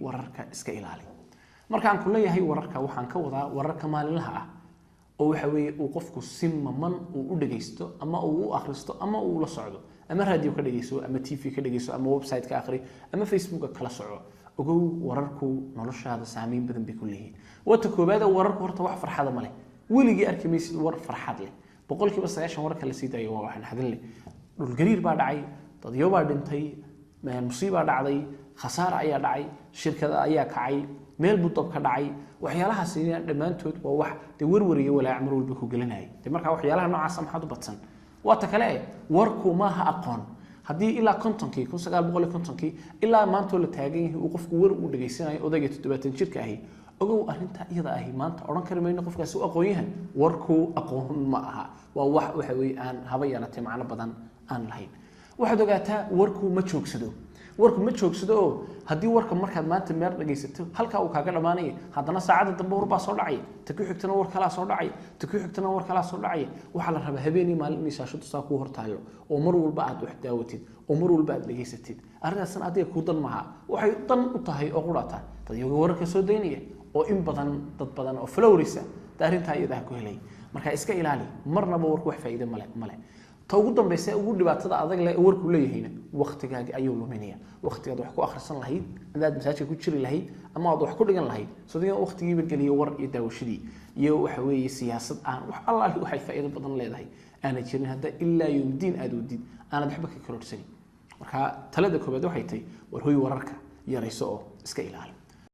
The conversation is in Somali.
wararka iska ilaali markaan ku leeyahay wararka waxaan ka wadaa wararka maalinlaha ah oo waxa weeye uu qofku si maman uu u dhageysto ama uu u akhristo ama uu la socdo ama radio ka dhageyso ama TV ka dhageyso ama website ka akhri ama Facebook kala soco ogow wararku noloshaada saameyn badan bay ku leeyihiin wata koobaad wararku horta wax farxad ma leh weligii arkimaysid war farxad leh boqolkiiba 90 wararka la sii daayo waa waxaan hadin leh dhul gariir baa dhacay dadyo baa dhintay musiibo dhacday khasaare ayaa dhacay shirkada ayaa kacay meel budab ka dhacay waxyaalaha sidii dhamaantood waa wax de warwariyo walaa amar walba ku galinay marka waxyaalaha noocaas maxad u badsan wata kale warku ma aha aqoon hadii ilaa 50kii 1950kii ilaa maanta la taagan yahay uu qofku war u dhageysanayo odayga 70 jirka ahi ogow arinta iyada ahi maanta oran karmayno qofkaas uu aqoon yahay warku aqoon ma aha waa wax waxa weey aan haba yaratay macna badan aan lahayn waxaad ogaataa warku ma joogsado hadii warka markaad maanta meer dhageysato halka uu kaaga dhamaanay hadana saacada dambe war baa soo dhacay ta ku xigtana war kala soo dhacay waxa la rabaa habeenii maalin shaashadu saa ku hortaayo oo mar walba aad wax daawatid oo mar walba aad dhageysatid arrintaas adiga ku dan maaha waxay dan u tahay oo quraata dadyoga wararka soo daynaya oo in badan dad badan oo flowrisa daarinta iyada ku helay marka iska ilaali marnaba warku wax faa'iido male ta ugu dambeysay ugu dhibaatada adag leh warku leeyahayna waqtigaaga ayuu luminaya waqtigaad wax ku akhrisan lahayd inaad masaajid ku jiri lahayd ama aad wax ku dhigan lahayd sidoo waqtigiiba galiyo war iyo daawashadii iyo waxa weeye siyaasad aan wax Allah waxay faa'iido badan leedahay ana jirin hada illa yumdiin aad wadid ana waxba ka kororsan marka talada koobaad waxay tahay war hooy wararka yarayso oo iska ilaali